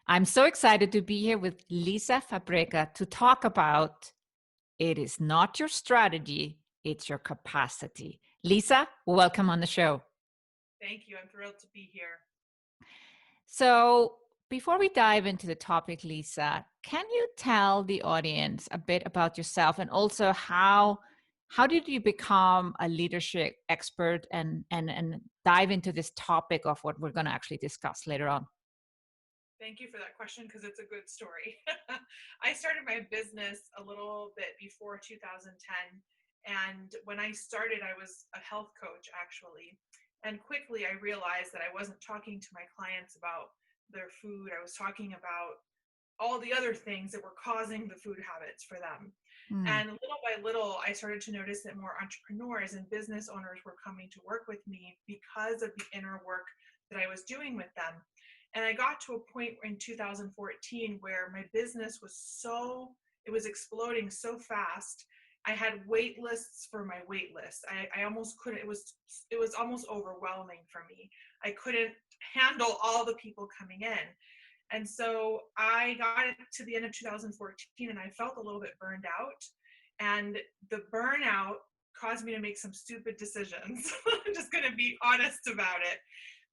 I'm so excited to be here with Lisa Fabrega to talk about it is not your strategy, it's your capacity. Lisa, welcome on the show. Thank you. I'm thrilled to be here. So, before we dive into the topic, Lisa, can you tell the audience a bit about yourself and also how did you become a leadership expert and dive into this topic of what we're going to actually discuss later on? Thank you for that question because it's a good story. I started my business a little bit before 2010. And when I started, I was a health coach actually. And quickly I realized that I wasn't talking to my clients about their food. I was talking about all the other things that were causing the food habits for them. Mm. And little by little, I started to notice that more entrepreneurs and business owners were coming to work with me because of the inner work that I was doing with them. And I got to a point in 2014 where my business it was exploding so fast. I had wait lists for my wait list. I almost couldn't, it was almost overwhelming for me. I couldn't handle all the people coming in. And so I got it to the end of 2014 and I felt a little bit burned out. And the burnout caused me to make some stupid decisions. I'm just going to be honest about it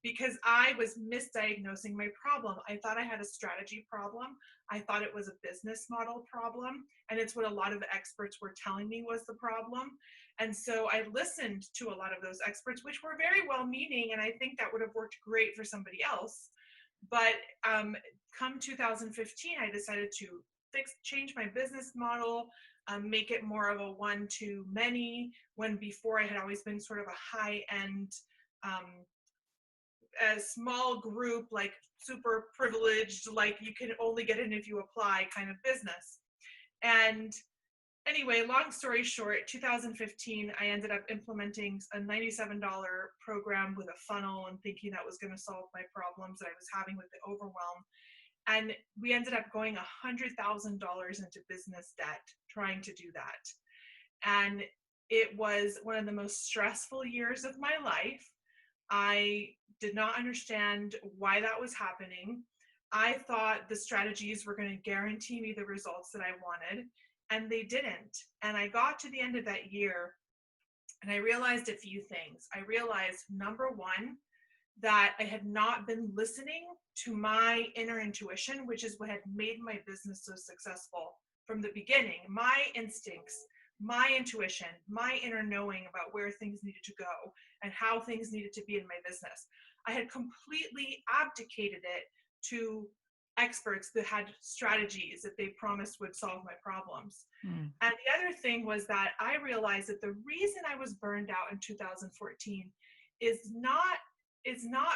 because I was misdiagnosing my problem. I thought I had a strategy problem. I thought it was a business model problem. And it's what a lot of the experts were telling me was the problem. And so I listened to a lot of those experts, which were very well meaning. And I think that would have worked great for somebody else. But come 2015, I decided to change my business model, make it more of a one-to-many, when before I had always been sort of a high-end, a small group, like super privileged, like you can only get in if you apply kind of business. And anyway, long story short, 2015, I ended up implementing a $97 program with a funnel and thinking that was going to solve my problems that I was having with the overwhelm. And we ended up going $100,000 into business debt trying to do that. And it was one of the most stressful years of my life. I did not understand why that was happening. I thought the strategies were going to guarantee me the results that I wanted, and they didn't. And I got to the end of that year and I realized a few things. I realized, number one, that I had not been listening to my inner intuition, which is what had made my business so successful from the beginning. My instincts, my intuition, my inner knowing about where things needed to go and how things needed to be in my business. I had completely abdicated it to experts that had strategies that they promised would solve my problems. Mm. And the other thing was that I realized that the reason I was burned out in 2014 is not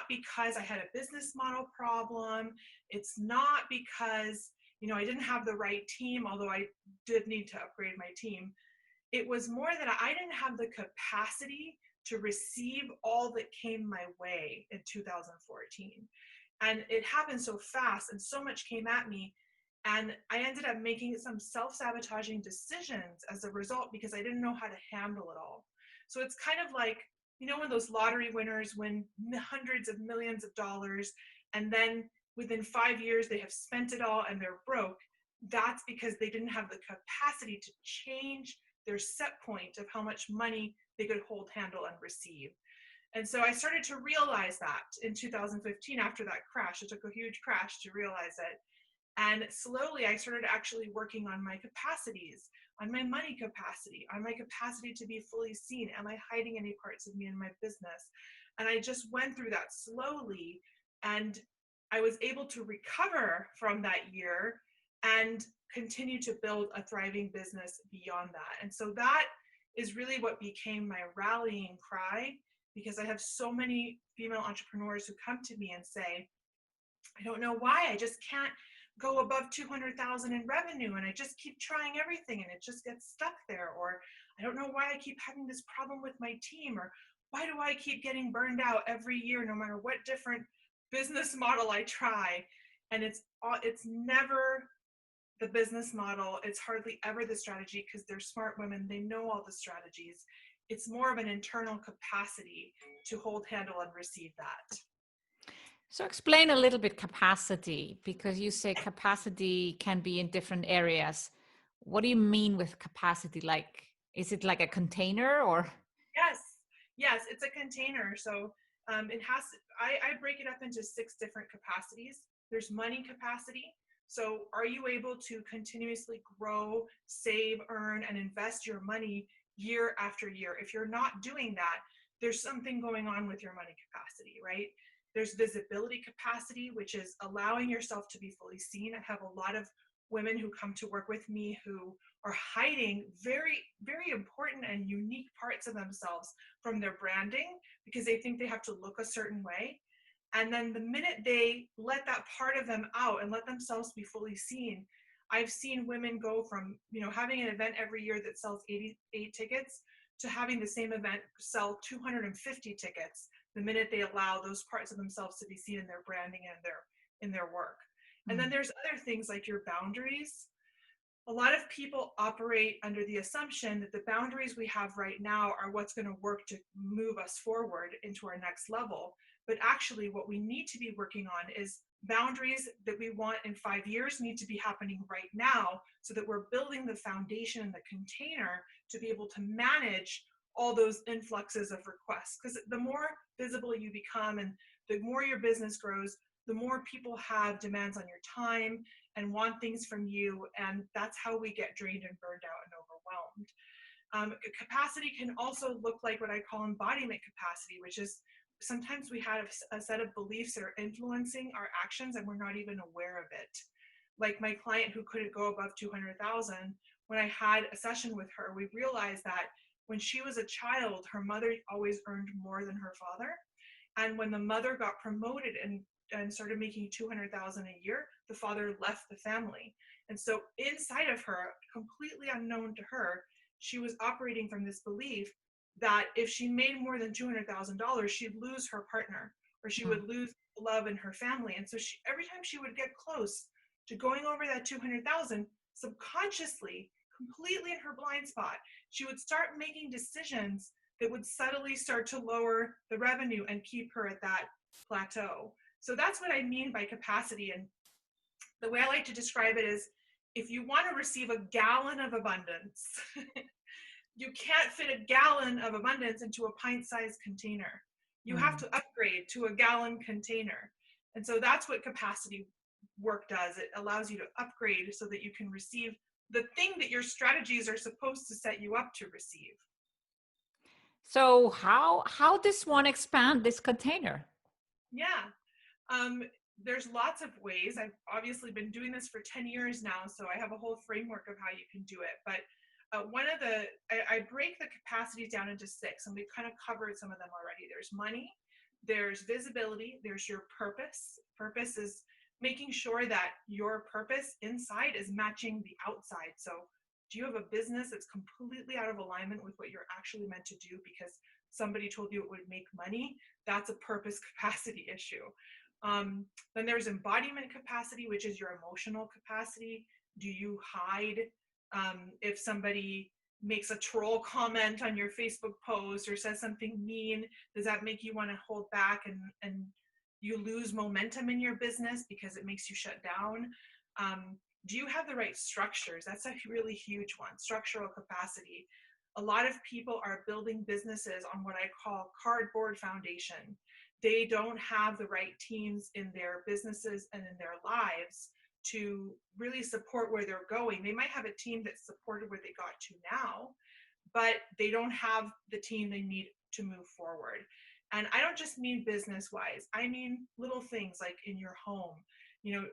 because I had a business model problem. It's not because, I didn't have the right team, although I did need to upgrade my team. It was more that I didn't have the capacity to receive all that came my way in 2014. And it happened so fast and so much came at me. And I ended up making some self-sabotaging decisions as a result because I didn't know how to handle it all. So it's kind of like, when those lottery winners win hundreds of millions of dollars and then within 5 years they have spent it all and they're broke. That's because they didn't have the capacity to change their set point of how much money they could hold, handle, and receive. And so I started to realize that in 2015 after that crash. It took a huge crash to realize it. And slowly I started actually working on my capacities, on my money capacity, on my capacity to be fully seen. Am I hiding any parts of me in my business? And I just went through that slowly, and I was able to recover from that year and continue to build a thriving business beyond that. And so that is really what became my rallying cry, because I have so many female entrepreneurs who come to me and say, I don't know why, I just can't go above 200,000 in revenue, and I just keep trying everything and it just gets stuck there. Or I don't know why I keep having this problem with my team, or why do I keep getting burned out every year no matter what different business model I try. And it's never the business model. It's hardly ever the strategy, because they're smart women, they know all the strategies. It's more of an internal capacity to hold, handle, and receive that. So explain a little bit capacity, because you say capacity can be in different areas. What do you mean with capacity? Like, is it like a container or? Yes, yes, it's a container. So it has. I break it up into 6 different capacities. There's money capacity. So are you able to continuously grow, save, earn, and invest your money year after year? If you're not doing that, there's something going on with your money capacity, right? There's visibility capacity, which is allowing yourself to be fully seen. I have a lot of women who come to work with me who are hiding very, very important and unique parts of themselves from their branding because they think they have to look a certain way. And then the minute they let that part of them out and let themselves be fully seen, I've seen women go from, having an event every year that sells 88 tickets to having the same event sell 250 tickets the minute they allow those parts of themselves to be seen in their branding and in their work. And then Mm. there's other things like your boundaries. A lot of people operate under the assumption that the boundaries we have right now are what's going to work to move us forward into our next level. But actually, what we need to be working on is boundaries that we want in 5 years need to be happening right now so that we're building the foundation and the container to be able to manage all those influxes of requests. Because the more visible you become and the more your business grows, the more people have demands on your time and want things from you, and that's how we get drained and burned out and overwhelmed. Capacity can also look like what I call embodiment capacity, which is sometimes we have a set of beliefs that are influencing our actions and we're not even aware of it. Like my client who couldn't go above 200,000, when I had a session with her, we realized that when she was a child, her mother always earned more than her father. And when the mother got promoted and started making 200,000 a year, the father left the family. And so inside of her, completely unknown to her, she was operating from this belief that if she made more than $200,000, she'd lose her partner or she Mm. would lose love in her family. And so every time she would get close to going over that 200,000, subconsciously, completely in her blind spot, she would start making decisions that would subtly start to lower the revenue and keep her at that plateau. So that's what I mean by capacity. And the way I like to describe it is if you want to receive a gallon of abundance, you can't fit a gallon of abundance into a pint-sized container. You have Mm. to upgrade to a gallon container. And so that's what capacity work does. It allows you to upgrade so that you can receive the thing that your strategies are supposed to set you up to receive. So how does one expand this container? Yeah. Um, there's lots of ways. I've obviously been doing this for 10 years now, so I have a whole framework of how you can do it. But I break the capacities down into 6, and we've kind of covered some of them already. There's money, there's visibility, there's your purpose. Purpose is making sure that your purpose inside is matching the outside. So do you have a business that's completely out of alignment with what you're actually meant to do because somebody told you it would make money? That's a purpose capacity issue. Then there's embodiment capacity, which is your emotional capacity. Do you hide if somebody makes a troll comment on your Facebook post or says something mean? Does that make you want to hold back and you lose momentum in your business because it makes you shut down? Do you have the right structures? That's a really huge one, structural capacity. A lot of people are building businesses on what I call cardboard foundation. They don't have the right teams in their businesses and in their lives to really support where they're going. They might have a team that supported where they got to now, but they don't have the team they need to move forward. And I don't just mean business wise, I mean little things like in your home.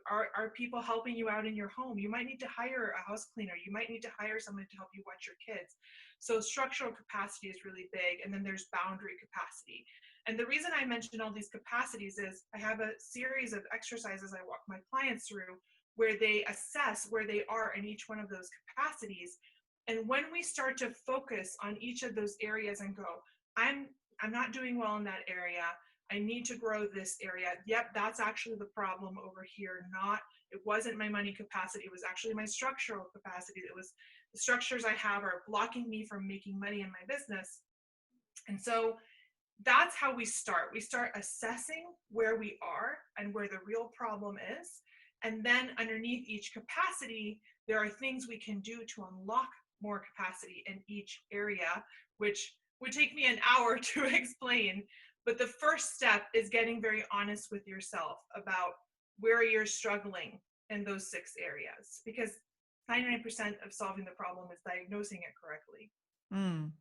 Are people helping you out in your home? You might need to hire a house cleaner. You might need to hire someone to help you watch your kids. So structural capacity is really big. And then there's boundary capacity. And the reason I mention all these capacities is I have a series of exercises I walk my clients through where they assess where they are in each one of those capacities. And when we start to focus on each of those areas and go, I'm not doing well in that area. I need to grow this area. Yep, that's actually the problem over here. It wasn't my money capacity. It was actually my structural capacity. It was the structures I have are blocking me from making money in my business. And so that's how we start. We start assessing where we are and where the real problem is. And then underneath each capacity, there are things we can do to unlock more capacity in each area, which would take me an hour to explain. But the first step is getting very honest with yourself about where you're struggling in those 6 areas, because 99% of solving the problem is diagnosing it correctly. Mm.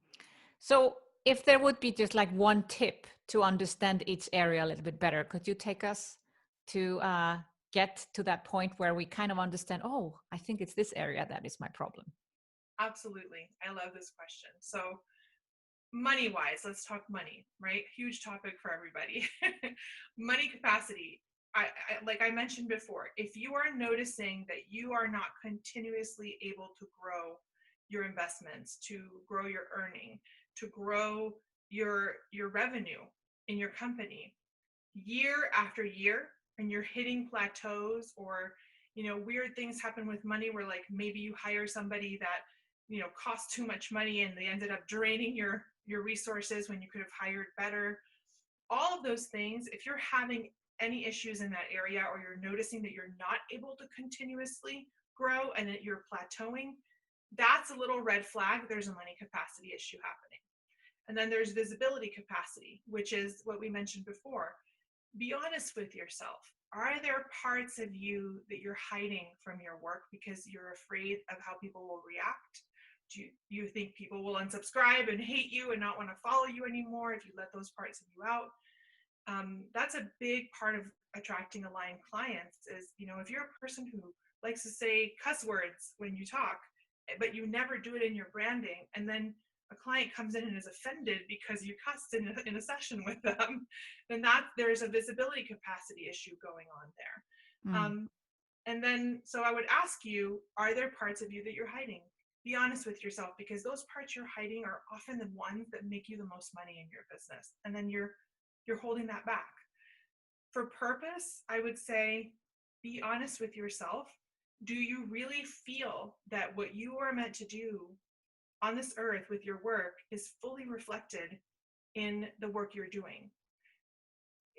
So if there would be just like one tip to understand each area a little bit better, could you take us to get to that point where we kind of understand, oh, I think it's this area that is my problem? Absolutely. I love this question. So money wise, let's talk money, right? Huge topic for everybody. Money capacity. Like I mentioned before, if you are noticing that you are not continuously able to grow your investments, to grow your earning, to grow your revenue in your company year after year, and you're hitting plateaus, or weird things happen with money where like maybe you hire somebody that cost too much money and they ended up draining your resources when you could have hired better. All of those things, if you're having any issues in that area, or you're noticing that you're not able to continuously grow and that you're plateauing, that's a little red flag. There's a money capacity issue happening. And then there's visibility capacity, which is what we mentioned before. Be honest with yourself. Are there parts of you that you're hiding from your work because you're afraid of how people will react? Do you think people will unsubscribe and hate you and not want to follow you anymore if you let those parts of you out? That's a big part of attracting aligned clients is, if you're a person who likes to say cuss words when you talk, but you never do it in your branding, and then a client comes in and is offended because you cussed in a session with them, then there's a visibility capacity issue going on there. Mm. And then, so I would ask you, are there parts of you that you're hiding? Be honest with yourself, because those parts you're hiding are often the ones that make you the most money in your business. And then you're holding that back. For purpose, I would say, be honest with yourself. Do you really feel that what you are meant to do on this earth with your work is fully reflected in the work you're doing?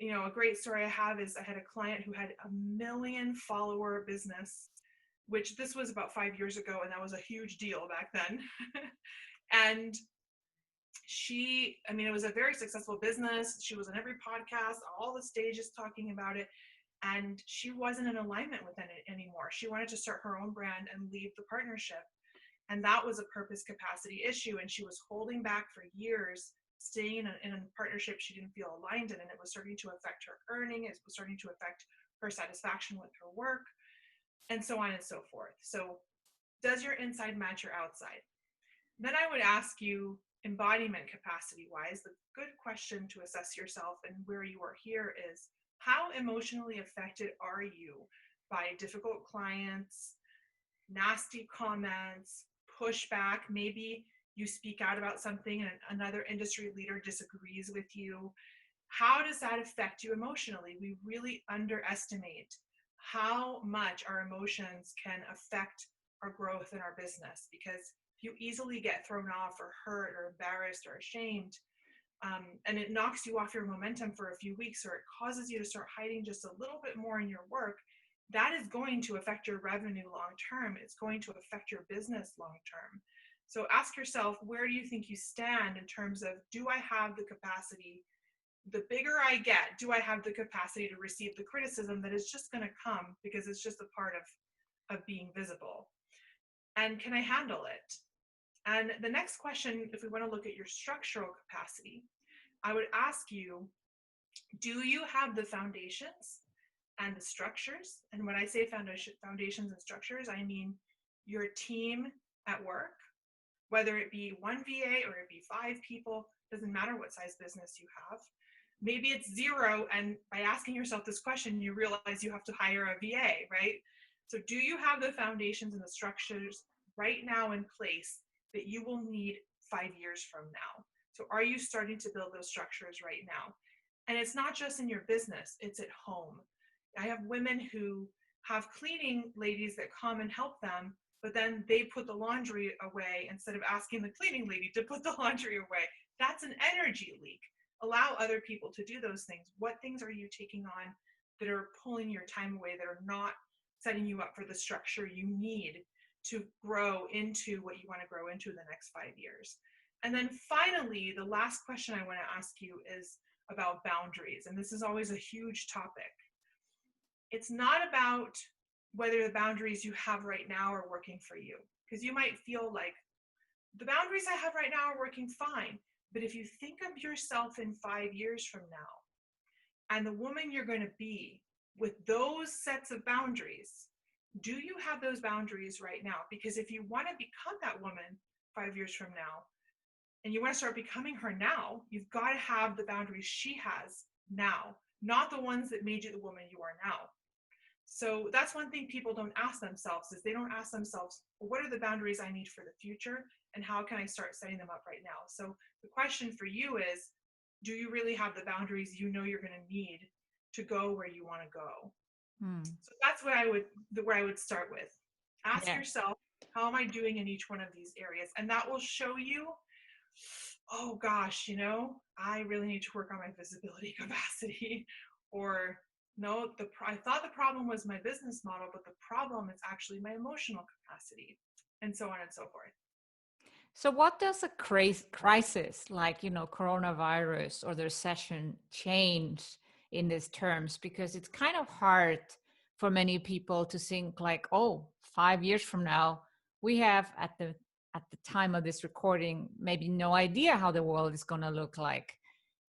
A great story I have is I had a client who had a 1 million follower business, which this was about 5 years ago, and that was a huge deal back then. And it was a very successful business. She was on every podcast, all the stages talking about it. And she wasn't in alignment with it anymore. She wanted to start her own brand and leave the partnership. And that was a purpose capacity issue. And she was holding back for years, staying in a partnership she didn't feel aligned in. And it was starting to affect her earning. It was starting to affect her satisfaction with her work, and so on and so forth. So does your inside match your outside? Then I would ask you, embodiment capacity wise, the good question to assess yourself and where you are here is, how emotionally affected are you by difficult clients, nasty comments, pushback? Maybe you speak out about something and another industry leader disagrees with you. How does that affect you emotionally? We really underestimate how much our emotions can affect our growth in our business, because if you easily get thrown off or hurt or embarrassed or ashamed, and it knocks you off your momentum for a few weeks, or it causes you to start hiding just a little bit more in your work, that is going to affect your revenue long term. It's going to affect your business long term. So ask yourself, where do you think you stand in terms of, do I have the capacity? The bigger I get, do I have the capacity to receive the criticism that is just going to come because it's just a part of being visible? And can I handle it? And the next question, if we want to look at your structural capacity, I would ask you, do you have the foundations and the structures? And when I say foundations and structures, I mean your team at work, whether it be one VA or it be 5 people, doesn't matter what size business you have. Maybe it's 0, and by asking yourself this question, you realize you have to hire a VA, right? So do you have the foundations and the structures right now in place that you will need 5 years from now? So are you starting to build those structures right now? And it's not just in your business, it's at home. I have women who have cleaning ladies that come and help them, but then they put the laundry away instead of asking the cleaning lady to put the laundry away. That's an energy leak. allow other people to do those things. What things are you taking on that are pulling your time away, that are not setting you up for the structure you need to grow into what you want to grow into in the next 5 years? And then finally, the last question I want to ask you is about boundaries. And this is always a huge topic. It's not about whether the boundaries you have right now are working for you, because you might feel like the boundaries I have right now are working fine. But if you think of yourself in 5 years from now and the woman you're going to be with those sets of boundaries, do you have those boundaries right now? Because if you want to become that woman 5 years from now and you want to start becoming her now, you've got to have the boundaries she has now, not the ones that made you the woman you are now. So that's one thing people don't ask themselves, is they don't ask themselves, well, what are the boundaries I need for the future and how can I start setting them up right now? So the question for you is, do you really have the boundaries you know you're going to need to go where you want to go? So that's where I would start with. Ask Yeah. yourself, how am I doing in each one of these areas? And that will show you, oh gosh, I really need to work on my visibility capacity. Or no, I thought the problem was my business model, but the problem is actually my emotional capacity, and so on and so forth. So what does a crisis like, coronavirus or the recession change in these terms? Because it's kind of hard for many people to think like, oh, 5 years from now, we have at the time of this recording, maybe no idea how the world is going to look like.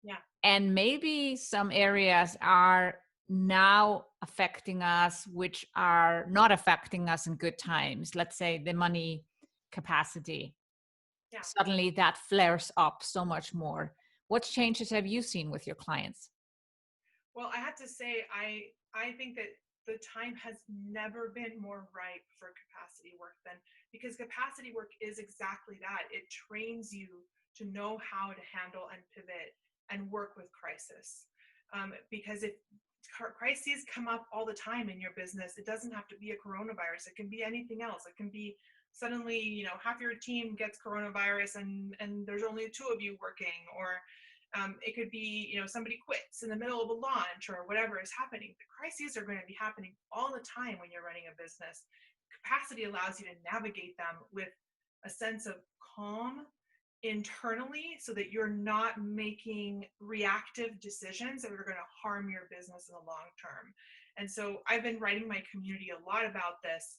Yeah. And maybe some areas are now affecting us, which are not affecting us in good times. Let's say the money capacity. Yeah. Suddenly that flares up so much more. What changes have you seen with your clients? Well, I have to say, I think that the time has never been more ripe for capacity work because capacity work is exactly that. It trains you to know how to handle and pivot and work with crisis. Because if crises come up all the time in your business, it doesn't have to be a coronavirus. It can be anything else. It can be suddenly, half your team gets coronavirus and there's only two of you working, or it could be, somebody quits in the middle of a launch or whatever is happening. The crises are going to be happening all the time when you're running a business. Capacity allows you to navigate them with a sense of calm internally so that you're not making reactive decisions that are going to harm your business in the long term. And so I've been writing my community a lot about this.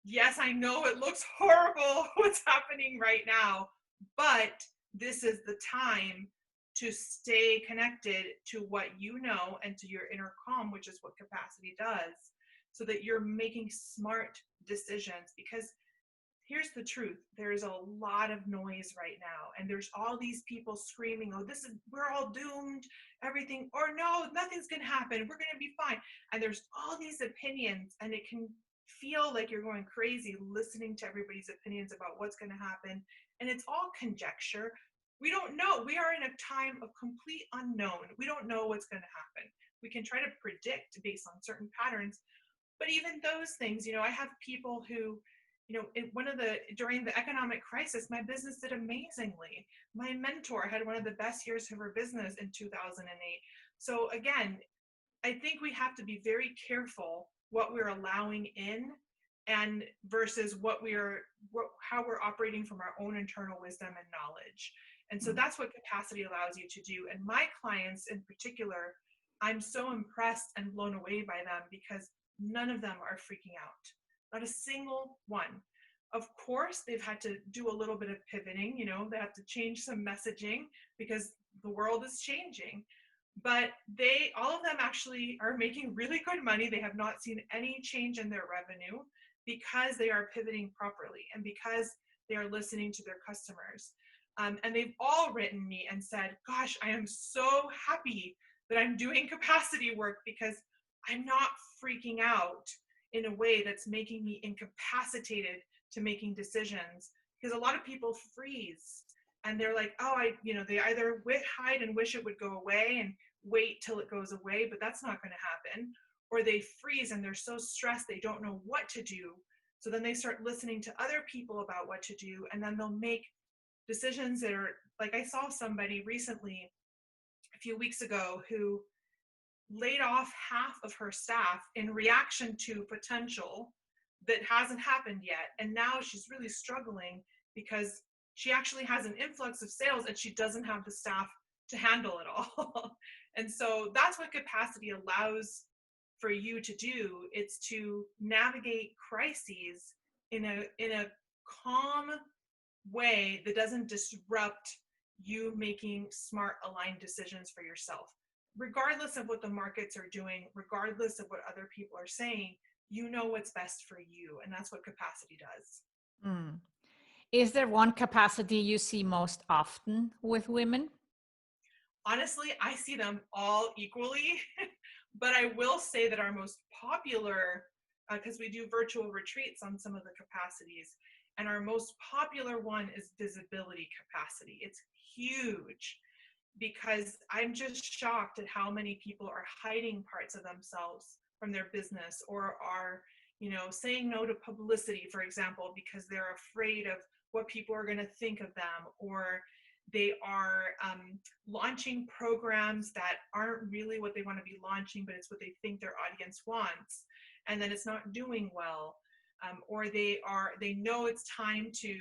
Yes, I know it looks horrible what's happening right now, but this is the time to stay connected to what you know and to your inner calm, which is what capacity does, so that you're making smart decisions. Because here's the truth, there's a lot of noise right now, and there's all these people screaming, oh, we're all doomed, everything, or no, nothing's gonna happen, we're gonna be fine. And there's all these opinions, and it can feel like you're going crazy listening to everybody's opinions about what's gonna happen, and it's all conjecture. We don't know. We are in a time of complete unknown. We don't know what's going to happen. We can try to predict based on certain patterns, but even those things, I have people who, during the economic crisis, my business did amazingly. My mentor had one of the best years of her business in 2008. So again, I think we have to be very careful what we're allowing in and versus how we're operating from our own internal wisdom and knowledge. And so that's what capacity allows you to do. And my clients in particular, I'm so impressed and blown away by them because none of them are freaking out. Not a single one. Of course, they've had to do a little bit of pivoting, they have to change some messaging because the world is changing. But all of them actually are making really good money. They have not seen any change in their revenue because they are pivoting properly and because they are listening to their customers. And they've all written me and said, gosh, I am so happy that I'm doing capacity work because I'm not freaking out in a way that's making me incapacitated to making decisions. Because a lot of people freeze and they're like, they either hide and wish it would go away and wait till it goes away, but that's not going to happen. Or they freeze and they're so stressed they don't know what to do. So then they start listening to other people about what to do, and then they'll make decisions that are like, I saw somebody recently a few weeks ago who laid off half of her staff in reaction to potential that hasn't happened yet. And now she's really struggling because she actually has an influx of sales and she doesn't have the staff to handle it all. And so that's what capacity allows for you to do. It's to navigate crises in a calm way that doesn't disrupt you making smart aligned decisions for yourself. Regardless of what the markets are doing, regardless of what other people are saying, you know what's best for you. And that's what capacity does. Mm. Is there one capacity you see most often with women? Honestly, I see them all equally, but I will say that our most popular, because we do virtual retreats on some of the capacities, and our most popular one is visibility capacity. It's huge because I'm just shocked at how many people are hiding parts of themselves from their business, or are, saying no to publicity, for example, because they're afraid of what people are going to think of them, or they are launching programs that aren't really what they want to be launching, but it's what they think their audience wants, and then it's not doing well. Or they know it's time to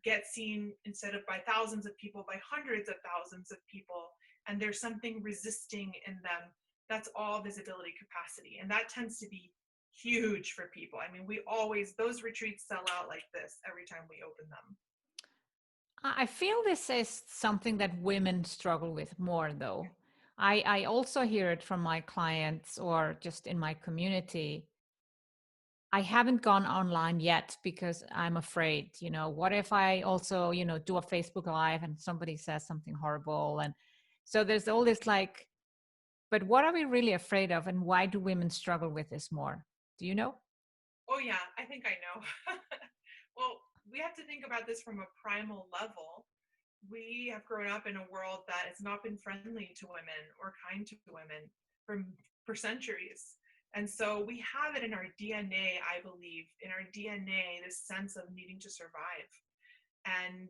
get seen, instead of by thousands of people, by hundreds of thousands of people, and there's something resisting in them. That's all visibility capacity, and that tends to be huge for people. I mean, those retreats sell out like this every time we open them. I feel this is something that women struggle with more, though. I also hear it from my clients or just in my community. I haven't gone online yet because I'm afraid, what if I also, do a Facebook Live and somebody says something horrible? And so there's all this like, but what are we really afraid of? And why do women struggle with this more? Do you know? Oh yeah, I think I know. Well, we have to think about this from a primal level. We have grown up in a world that has not been friendly to women or kind to women for centuries. And so we have it in our DNA, I believe, in our DNA, this sense of needing to survive. And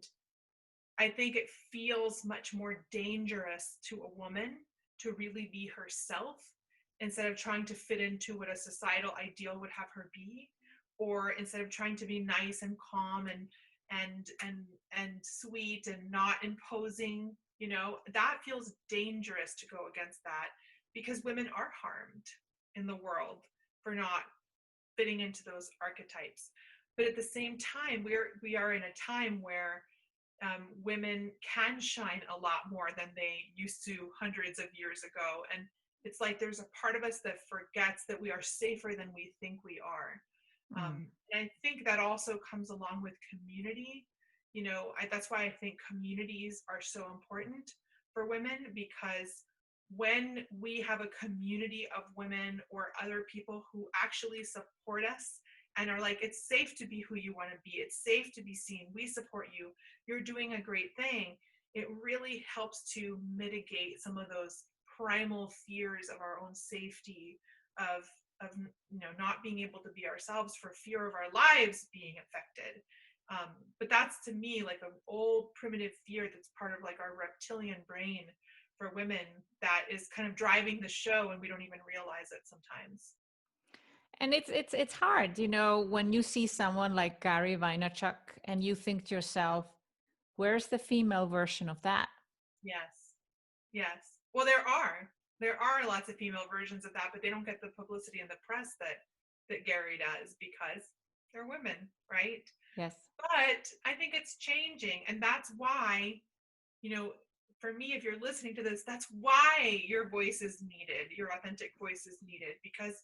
I think it feels much more dangerous to a woman to really be herself, instead of trying to fit into what a societal ideal would have her be, or instead of trying to be nice and calm and sweet and not imposing. That feels dangerous to go against that, because women are harmed in the world for not fitting into those archetypes. But at the same time, we are in a time where women can shine a lot more than they used to hundreds of years ago. And it's like there's a part of us that forgets that we are safer than we think we are. Mm. And I think that also comes along with community. That's why I think communities are so important for women, because when we have a community of women or other people who actually support us and are like, it's safe to be who you want to be, it's safe to be seen, we support you, you're doing a great thing, it really helps to mitigate some of those primal fears of our own safety, of not being able to be ourselves for fear of our lives being affected. But that's, to me, like an old primitive fear that's part of like our reptilian brain for women, that is kind of driving the show, and we don't even realize it sometimes. And it's hard, when you see someone like Gary Vaynerchuk and you think to yourself, where's the female version of that? Yes. Yes. Well, there are lots of female versions of that, but they don't get the publicity and the press that Gary does, because they're women, right? Yes. But I think it's changing, and that's why, for me, if you're listening to this, that's why your voice is needed, your authentic voice is needed, because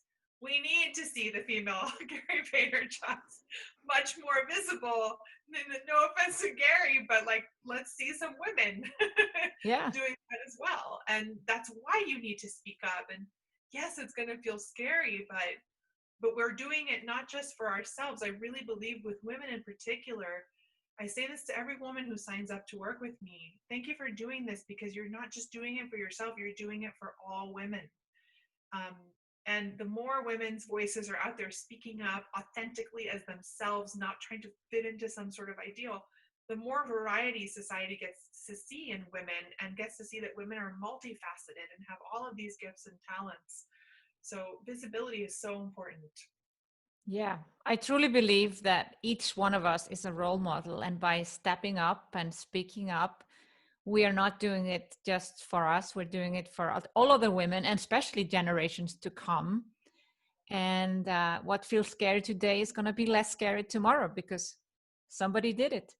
we need to see the female Gary Vaynerchuk's much more visible. No offense to Gary, but like, let's see some women Yeah. doing that as well. And that's why you need to speak up. And yes, it's going to feel scary, but we're doing it not just for ourselves. I really believe with women in particular, I say this to every woman who signs up to work with me. Thank you for doing this, because you're not just doing it for yourself, you're doing it for all women. And the more women's voices are out there speaking up authentically as themselves, not trying to fit into some sort of ideal, the more variety society gets to see in women and gets to see that women are multifaceted and have all of these gifts and talents. So visibility is so important. Yeah, I truly believe that each one of us is a role model. And by stepping up and speaking up, we are not doing it just for us, we're doing it for all other women, and especially generations to come. And what feels scary today is going to be less scary tomorrow because somebody did it.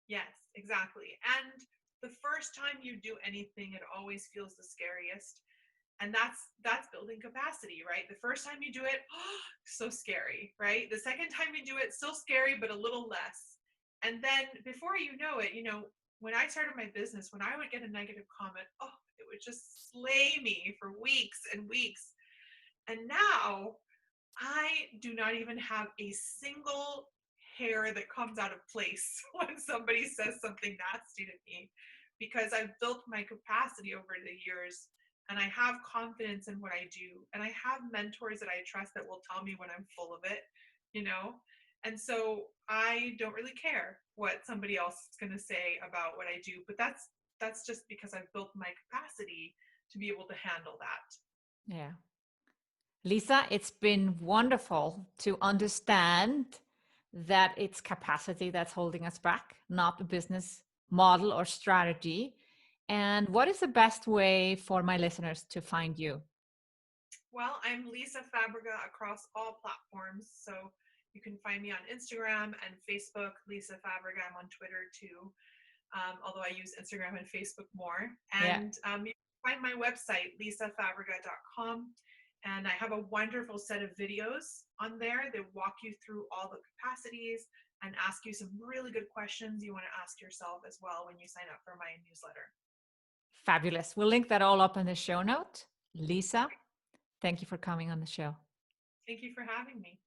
Yes, exactly. And the first time you do anything, it always feels the scariest. And that's building capacity, right? The first time you do it, so scary, right? The second time you do it, still scary, but a little less. And then before you know it, when I started my business, when I would get a negative comment, it would just slay me for weeks and weeks. And now I do not even have a single hair that comes out of place when somebody says something nasty to me, because I've built my capacity over the years and I have confidence in what I do. And I have mentors that I trust that will tell me when I'm full of it, you know? And so I don't really care what somebody else is going to say about what I do, but that's just because I've built my capacity to be able to handle that. Yeah. Lisa, it's been wonderful to understand that it's capacity that's holding us back, not the business model or strategy. And what is the best way for my listeners to find you? Well, I'm Lisa Fabrega across all platforms. So you can find me on Instagram and Facebook, Lisa Fabrega. I'm on Twitter too, although I use Instagram and Facebook more. Yeah. And you can find my website, lisafabrega.com. And I have a wonderful set of videos on there that walk you through all the capacities and ask you some really good questions you want to ask yourself as well when you sign up for my newsletter. Fabulous. We'll link that all up in the show note. Lisa, thank you for coming on the show. Thank you for having me.